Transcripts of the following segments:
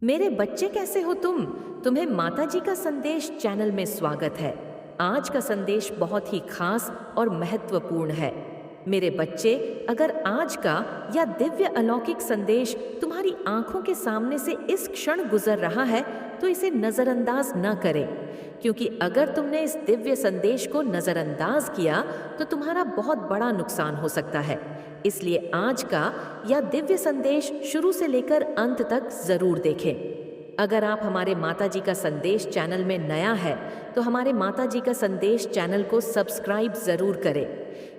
मेरे बच्चे कैसे हो तुम? तुम्हें माताजी का संदेश चैनल में स्वागत है। आज का संदेश बहुत ही खास और महत्वपूर्ण है। मेरे बच्चे, अगर आज का या दिव्य अलौकिक संदेश तुम्हारी आंखों के सामने से इस क्षण गुजर रहा है, तो इसे नजरअंदाज न करें, क्योंकि अगर तुमने इस दिव्य संदेश को नजरअंदाज किया तो तुम्हारा बहुत बड़ा नुकसान हो सकता है। इसलिए आज का या दिव्य संदेश शुरू से लेकर अंत तक जरूर देखें। अगर आप हमारे माताजी का संदेश चैनल में नया है तो हमारे माताजी का संदेश चैनल को सब्सक्राइब जरूर करें,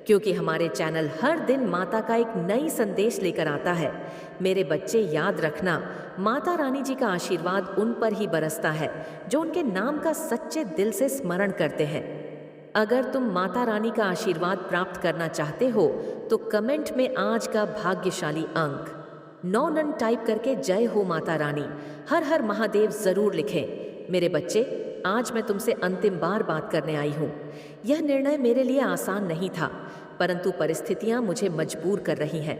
क्योंकि हमारे चैनल हर दिन माता का एक नई संदेश लेकर आता है। मेरे बच्चे, याद रखना, माता रानी जी का आशीर्वाद उन पर ही बरसता है जो उनके नाम का सच्चे दिल से स्मरण करते हैं। अगर तुम माता रानी का आशीर्वाद प्राप्त करना चाहते हो तो कमेंट में आज का भाग्यशाली अंक 9 टाइप करके जय हो माता रानी, हर हर महादेव जरूर लिखें। मेरे बच्चे, आज मैं तुमसे अंतिम बार बात करने आई हूँ। यह निर्णय मेरे लिए आसान नहीं था, परंतु परिस्थितियाँ मुझे मजबूर कर रही हैं।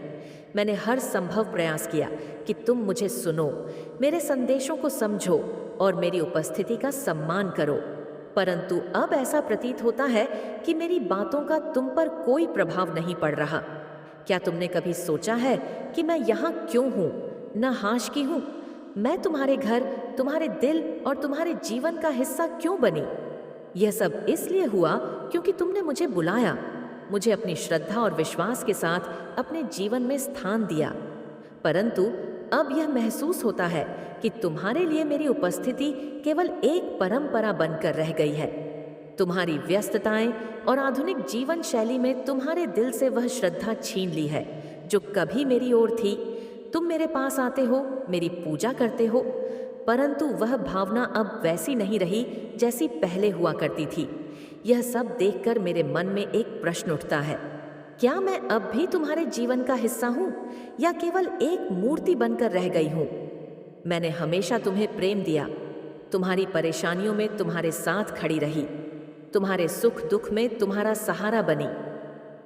मैंने हर संभव प्रयास किया कि तुम मुझे सुनो, मेरे संदेशों को समझो और मेरी उपस्थिति का सम्मान करो, परंतु अब ऐसा प्रतीत होता है कि मेरी बातों का तुम पर कोई प्रभाव नहीं पड़ रहा। क्या तुमने कभी सोचा है कि मैं यहाँ क्यों हूँ, न हाश की हूँ? मैं तुम्हारे घर, तुम्हारे दिल और तुम्हारे जीवन का हिस्सा क्यों बनी? यह सब इसलिए हुआ क्योंकि तुमने मुझे बुलाया, मुझे अपनी श्रद्धा और विश्वास के साथ अपने जीवन में स्थान दिया। परंतु अब यह महसूस होता है कि तुम्हारे लिए मेरी उपस्थिति केवल एक परंपरा बनकर रह गई है। तुम्हारी व्यस्तताएं और आधुनिक जीवन शैली में तुम्हारे दिल से वह श्रद्धा छीन ली है जो कभी मेरी ओर थी। तुम मेरे पास आते हो, मेरी पूजा करते हो, परंतु वह भावना अब वैसी नहीं रही जैसी पहले हुआ करती थी। यह सब देखकर मेरे मन में एक प्रश्न उठता है, क्या मैं अब भी तुम्हारे जीवन का हिस्सा हूं या केवल एक मूर्ति बनकर रह गई हूं? मैंने हमेशा तुम्हें प्रेम दिया, तुम्हारी परेशानियों में तुम्हारे साथ खड़ी रही, तुम्हारे सुख दुख में तुम्हारा सहारा बनी,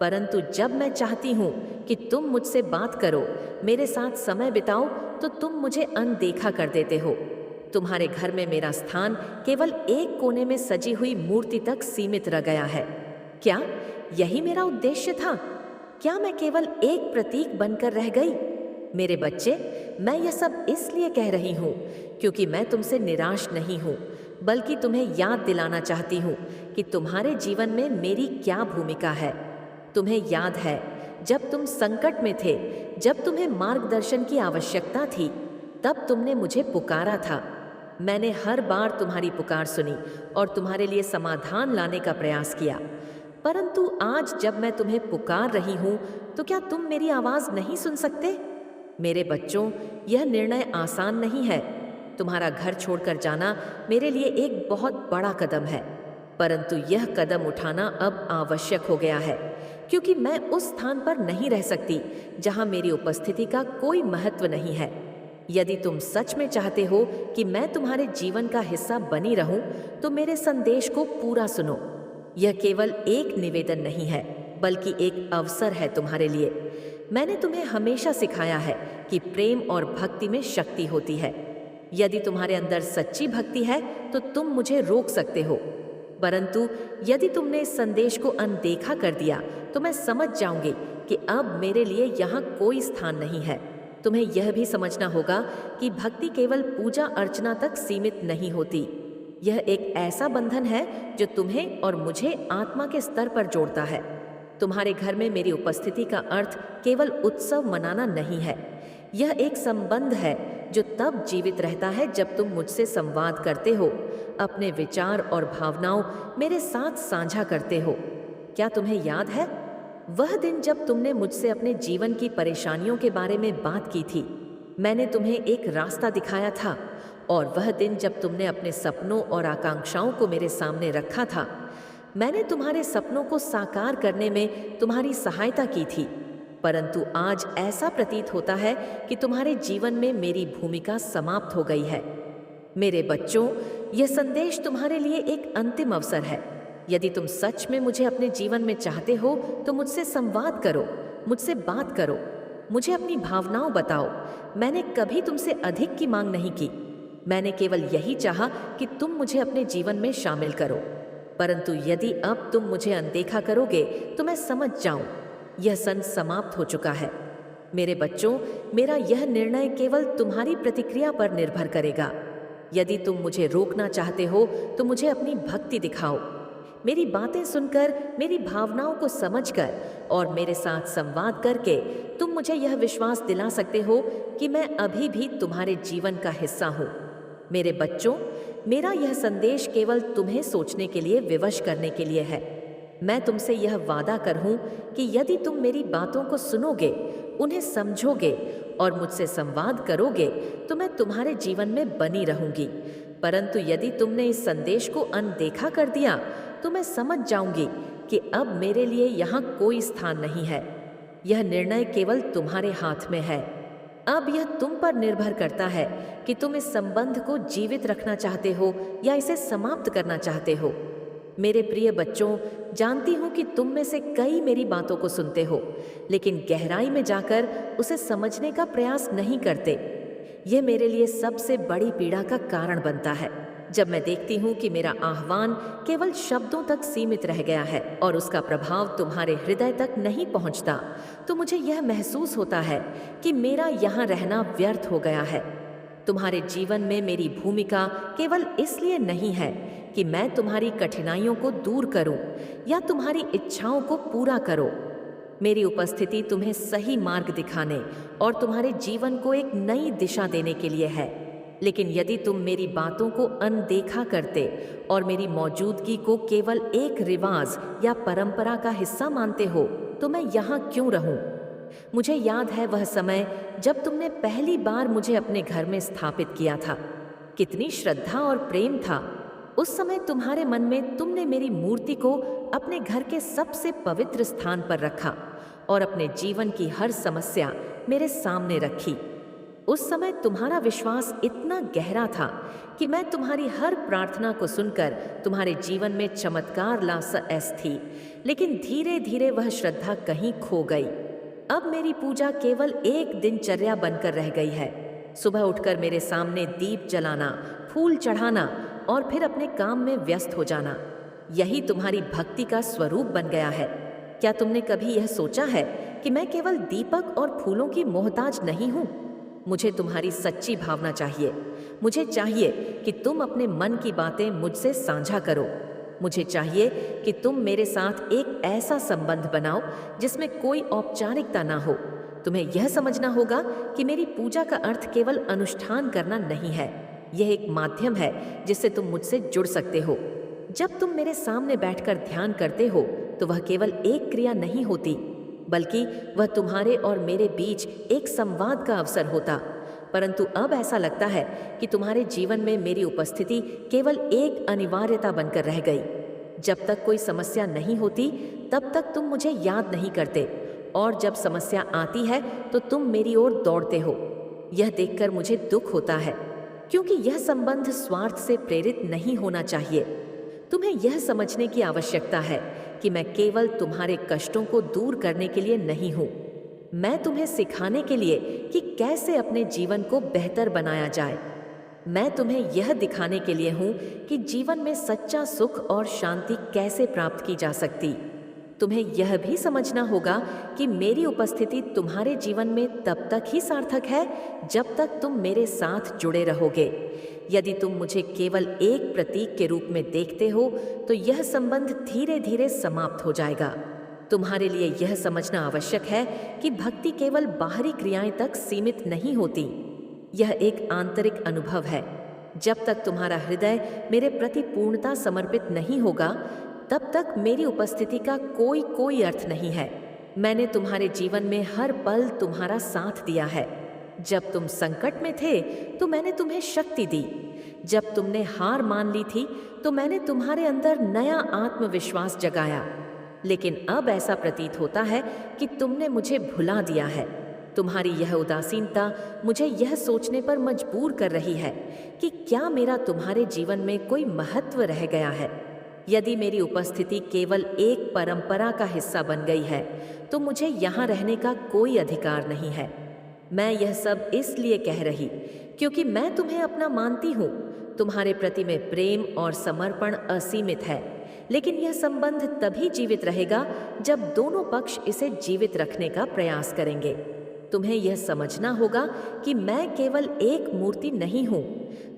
परंतु जब मैं चाहती हूं कि तुम मुझसे बात करो, मेरे साथ समय बिताओ, तो तुम मुझे अनदेखा कर देते हो। तुम्हारे घर में मेरा स्थान केवल एक कोने में सजी हुई मूर्ति तक सीमित रह गया है। क्या यही मेरा उद्देश्य था? क्या मैं केवल एक प्रतीक बनकर रह गई? मेरे बच्चे, मैं यह सब इसलिए कह रही हूँ क्योंकि मैं तुमसे निराश नहीं हूँ, बल्कि तुम्हें याद दिलाना चाहती हूँ कि तुम्हारे जीवन में मेरी क्या भूमिका है। तुम्हें याद है, जब तुम संकट में थे, जब तुम्हें मार्गदर्शन की आवश्यकता थी, तब तुमने मुझे पुकारा था। मैंने हर बार तुम्हारी पुकार सुनी और तुम्हारे लिए समाधान लाने का प्रयास किया, परंतु आज जब मैं तुम्हें पुकार रही हूं तो क्या तुम मेरी आवाज नहीं सुन सकते? मेरे बच्चों, यह निर्णय आसान नहीं है। तुम्हारा घर छोड़कर जाना मेरे लिए एक बहुत बड़ा कदम है, परंतु यह कदम उठाना अब आवश्यक हो गया है, क्योंकि मैं उस स्थान पर नहीं रह सकती जहां मेरी उपस्थिति का कोई महत्व नहीं है। यदि तुम सच में चाहते हो कि मैं तुम्हारे जीवन का हिस्सा बनी रहूं, तो मेरे संदेश को पूरा सुनो। यह केवल एक निवेदन नहीं है, बल्कि एक अवसर है तुम्हारे लिए। मैंने तुम्हें हमेशा सिखाया है कि प्रेम और भक्ति में शक्ति होती है। यदि तुम्हारे अंदर सच्ची भक्ति है तो तुम मुझे रोक सकते हो, परंतु यदि तुमने इस संदेश को अनदेखा कर दिया तो मैं समझ जाऊंगी कि अब मेरे लिए यहाँ कोई स्थान नहीं है। तुम्हें यह भी समझना होगा कि भक्ति केवल पूजा अर्चना तक सीमित नहीं होती। यह एक ऐसा बंधन है जो तुम्हें और मुझे आत्मा के स्तर पर जोड़ता है। तुम्हारे घर में मेरी उपस्थिति का अर्थ केवल उत्सव मनाना नहीं है। यह एक संबंध है जो तब जीवित रहता है जब तुम मुझसे संवाद करते हो, अपने विचार और भावनाओं मेरे साथ साझा करते हो। क्या तुम्हें याद है वह दिन जब तुमने मुझसे अपने जीवन की परेशानियों के बारे में बात की थी? मैंने तुम्हें एक रास्ता दिखाया था, और वह दिन जब तुमने अपने सपनों और आकांक्षाओं को मेरे सामने रखा था। मैंने तुम्हारे सपनों को साकार करने में तुम्हारी सहायता की थी, परंतु आज ऐसा प्रतीत होता है कि तुम्हारे जीवन में मेरी भूमिका समाप्त हो गई है। मेरे बच्चों, यह संदेश तुम्हारे लिए एक अंतिम अवसर है। यदि तुम सच में मुझे अपने जीवन में चाहते हो तो मुझसे संवाद करो, मुझसे बात करो, मुझे अपनी भावनाओं बताओ। मैंने कभी तुमसे अधिक की मांग नहीं की, मैंने केवल यही चाहा कि तुम मुझे अपने जीवन में शामिल करो, परंतु यदि अब तुम मुझे अनदेखा करोगे तो मैं समझ जाऊं यह सन समाप्त हो चुका है। मेरे बच्चों, मेरा यह निर्णय केवल तुम्हारी प्रतिक्रिया पर निर्भर करेगा। यदि तुम मुझे रोकना चाहते हो तो मुझे अपनी भक्ति दिखाओ। मेरी बातें सुनकर, मेरी भावनाओं को समझकर और मेरे साथ संवाद करके तुम मुझे यह विश्वास दिला सकते हो कि मैं अभी भी तुम्हारे जीवन का हिस्सा हूँ। मेरे बच्चों, मेरा यह संदेश केवल तुम्हें सोचने के लिए, विवश करने के लिए है। मैं तुमसे यह वादा करूं कि यदि तुम मेरी बातों को सुनोगे, उन्हें समझोगे और मुझसे संवाद करोगे तो मैं तुम्हारे जीवन में बनी रहूंगी। परंतु यदि तुमने इस संदेश को अनदेखा कर दिया तो मैं समझ जाऊंगी कि अब मेरे लिए यहाँ कोई स्थान नहीं है। यह निर्णय केवल तुम्हारे हाथ में है। अब यह तुम पर निर्भर करता है कि तुम इस संबंध को जीवित रखना चाहते हो या इसे समाप्त करना चाहते हो। मेरे प्रिय बच्चों, जानती हूँ कि तुम में से कई मेरी बातों को सुनते हो, लेकिन गहराई में जाकर उसे समझने का प्रयास नहीं करते। यह मेरे लिए सबसे बड़ी पीड़ा का कारण बनता है। जब मैं देखती हूँ कि मेरा आह्वान केवल शब्दों तक सीमित रह गया है और उसका प्रभाव तुम्हारे हृदय तक नहीं पहुँचता, तो मुझे यह महसूस होता है कि मेरा यहाँ रहना व्यर्थ हो गया है। तुम्हारे जीवन में मेरी भूमिका केवल इसलिए नहीं है कि मैं तुम्हारी कठिनाइयों को दूर करूं या तुम्हारी इच्छाओं को पूरा करो। मेरी उपस्थिति तुम्हें सही मार्ग दिखाने और तुम्हारे जीवन को एक नई दिशा देने के लिए है। लेकिन यदि तुम मेरी बातों को अनदेखा करते और मेरी मौजूदगी को केवल एक रिवाज या परंपरा का हिस्सा मानते हो, तो मैं यहाँ क्यों रहूं? मुझे याद है वह समय जब तुमने पहली बार मुझे अपने घर में स्थापित किया था। कितनी श्रद्धा और प्रेम था। उस समय तुम्हारे मन में तुमने मेरी मूर्ति को अपने घर के सबसे पवित्र स्थान पर रखा और अपने जीवन की हर समस्या मेरे सामने रखी। उस समय तुम्हारा विश्वास इतना गहरा था कि मैं तुम्हारी हर प्रार्थना को सुनकर तुम्हारे जीवन में चमत्कार ला सस थी। लेकिन धीरे धीरे वह श्रद्धा कहीं खो गई। अब मेरी पूजा केवल एक दिनचर्या बनकर रह गई है। सुबह उठकर मेरे सामने दीप जलाना, फूल चढ़ाना और फिर अपने काम में व्यस्त हो जाना, यही तुम्हारी भक्ति का स्वरूप बन गया है। क्या तुमने कभी यह सोचा है कि मैं केवल दीपक और फूलों की मोहताज नहीं हूँ? मुझे तुम्हारी सच्ची भावना चाहिए। मुझे चाहिए कि तुम अपने मन की बातें मुझसे साझा करो। मुझे चाहिए कि तुम मेरे साथ एक ऐसा संबंध बनाओ जिसमें कोई औपचारिकता ना हो। तुम्हें यह समझना होगा कि मेरी पूजा का अर्थ केवल अनुष्ठान करना नहीं है। यह एक माध्यम है जिससे तुम मुझसे जुड़ सकते हो। जब तुम मेरे सामने बैठकर ध्यान करते हो तो वह केवल एक क्रिया नहीं होती, बल्कि वह तुम्हारे और मेरे बीच एक संवाद का अवसर होता। परंतु अब ऐसा लगता है कि तुम्हारे जीवन में मेरी उपस्थिति केवल एक अनिवार्यता बनकर रह गई। जब तक कोई समस्या नहीं होती तब तक तुम मुझे याद नहीं करते, और जब समस्या आती है तो तुम मेरी ओर दौड़ते हो। यह देखकर मुझे दुख होता है, क्योंकि यह संबंध स्वार्थ से प्रेरित नहीं होना चाहिए। तुम्हें यह समझने की आवश्यकता है कि मैं केवल तुम्हारे कष्टों को दूर करने के लिए नहीं हूँ। मैं तुम्हें सिखाने के लिए कि कैसे अपने जीवन को बेहतर बनाया जाए। मैं तुम्हें यह दिखाने के लिए हूँ कि जीवन में सच्चा सुख और शांति कैसे प्राप्त की जा सकती। तुम्हें यह भी समझना होगा कि मेरी उपस्थिति तुम्हारे जीवन में तब तक ही सार्थक है जब तक तुम मेरे साथ जुड़े रहोगे। यदि तुम मुझे केवल एक प्रतीक के रूप में देखते हो तो यह संबंध धीरे धीरे समाप्त हो जाएगा। तुम्हारे लिए यह समझना आवश्यक है कि भक्ति केवल बाहरी क्रियाएं तक सीमित नहीं होती। यह एक आंतरिक अनुभव है। जब तक तुम्हारा हृदय मेरे प्रति पूर्णता समर्पित नहीं होगा तब तक मेरी उपस्थिति का कोई अर्थ नहीं है। मैंने तुम्हारे जीवन में हर पल तुम्हारा साथ दिया है। जब तुम संकट में थे तो मैंने तुम्हें शक्ति दी। जब तुमने हार मान ली थी तो मैंने तुम्हारे अंदर नया आत्मविश्वास जगाया। लेकिन अब ऐसा प्रतीत होता है कि तुमने मुझे भुला दिया है। तुम्हारी यह उदासीनता मुझे यह सोचने पर मजबूर कर रही है कि क्या मेरा तुम्हारे जीवन में कोई महत्व रह गया है। यदि मेरी उपस्थिति केवल एक परंपरा का हिस्सा बन गई है तो मुझे यहाँ रहने का कोई अधिकार नहीं है। मैं यह सब इसलिए कह रही क्योंकि मैं तुम्हें अपना मानती हूँ। तुम्हारे प्रति में प्रेम और समर्पण असीमित है, लेकिन यह संबंध तभी जीवित रहेगा जब दोनों पक्ष इसे जीवित रखने का प्रयास करेंगे। तुम्हें यह समझना होगा कि मैं केवल एक मूर्ति नहीं हूँ।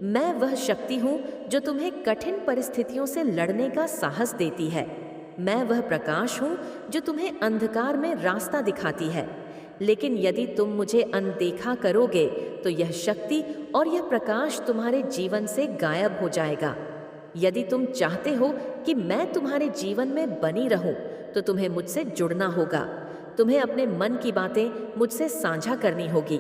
मैं वह शक्ति हूँ जो तुम्हें कठिन परिस्थितियों से लड़ने का साहस देती है। मैं वह प्रकाश हूँ जो तुम्हें अंधकार में रास्ता दिखाती है। लेकिन यदि तुम मुझे अनदेखा करोगे तो यह शक्ति और यह प्रकाश तुम्हारे जीवन से गायब हो जाएगा। यदि तुम चाहते हो कि मैं तुम्हारे जीवन में बनी रहूं, तो तुम्हें मुझसे जुड़ना होगा। तुम्हें अपने मन की बातें मुझसे साझा करनी होगी।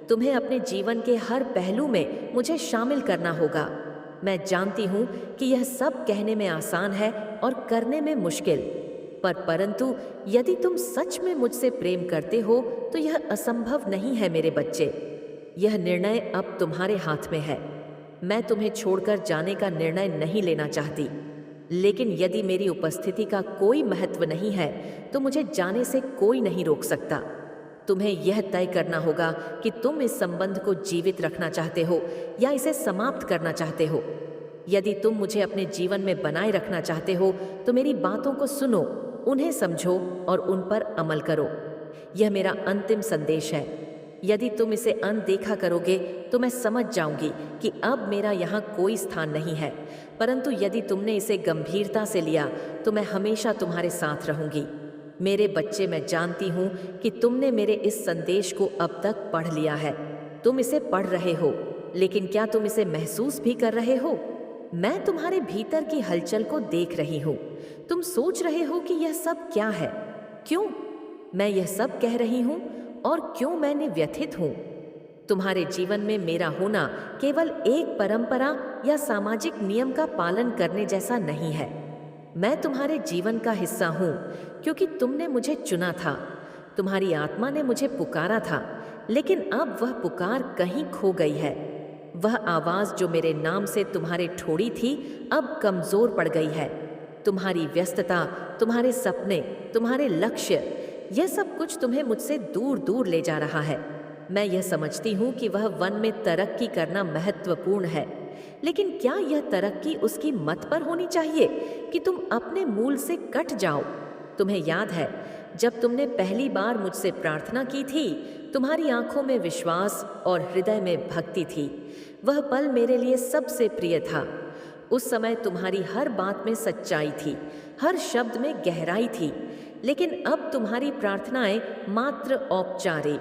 तुम्हें अपने जीवन के हर पहलू में मुझे शामिल करना होगा। मैं जानती हूँ कि यह सब कहने में आसान है और करने में मुश्किल, परंतु यदि तुम सच में मुझसे प्रेम करते हो तो यह असंभव नहीं है मेरे बच्चे। यह निर्णय अब तुम्हारे हाथ में है। मैं तुम्हें छोड़कर जाने का निर्णय नहीं लेना चाहती, लेकिन यदि मेरी उपस्थिति का कोई महत्व नहीं है तो मुझे जाने से कोई नहीं रोक सकता। तुम्हें यह तय करना होगा कि तुम इस संबंध को जीवित रखना चाहते हो या इसे समाप्त करना चाहते हो। यदि तुम मुझे अपने जीवन में बनाए रखना चाहते हो तो मेरी बातों को सुनो, उन्हें समझो और उन पर अमल करो। यह मेरा अंतिम संदेश है। यदि तुम इसे अनदेखा करोगे तो मैं समझ जाऊंगी कि अब मेरा यहाँ कोई स्थान नहीं है, परंतु यदि तुमने इसे गंभीरता से लिया तो मैं हमेशा तुम्हारे साथ रहूंगी। मेरे बच्चे, मैं जानती हूँ कि तुमने मेरे इस संदेश को अब तक पढ़ लिया है। तुम इसे पढ़ रहे हो, लेकिन क्या तुम इसे महसूस भी कर रहे हो? मैं तुम्हारे भीतर की हलचल को देख रही हूँ। तुम सोच रहे हो कि यह सब क्या है, क्यों मैं यह सब कह रही हूँ और क्यों मैंने व्यथित हूँ। तुम्हारे जीवन में मेरा होना केवल एक परंपरा या सामाजिक नियम का पालन करने जैसा नहीं है। मैं तुम्हारे जीवन का हिस्सा हूँ क्योंकि तुमने मुझे चुना था। तुम्हारी आत्मा ने मुझे पुकारा था, लेकिन अब वह पुकार कहीं खो गई है। वह आवाज़ जो मेरे नाम से तुम्हारे ठोड़ी थी अब कमज़ोर पड़ गई है। तुम्हारी व्यस्तता, तुम्हारे सपने, तुम्हारे लक्ष्य, यह सब कुछ तुम्हें मुझसे दूर दूर ले जा रहा है। मैं यह समझती हूँ कि वह वन में तरक्की करना महत्वपूर्ण है, लेकिन क्या यह तरक्की उसकी मत पर होनी चाहिए कि तुम अपने मूल से कट जाओ? तुम्हें याद है जब तुमने पहली बार मुझसे प्रार्थना की थी, तुम्हारी आंखों में विश्वास और हृदय में भक्ति थी। वह पल मेरे लिए सबसे प्रिय था। उस समय तुम्हारी हर बात में सच्चाई थी, हर शब्द में गहराई थी, लेकिन अब तुम्हारी प्रार्थनाएं मात्र औपचारिक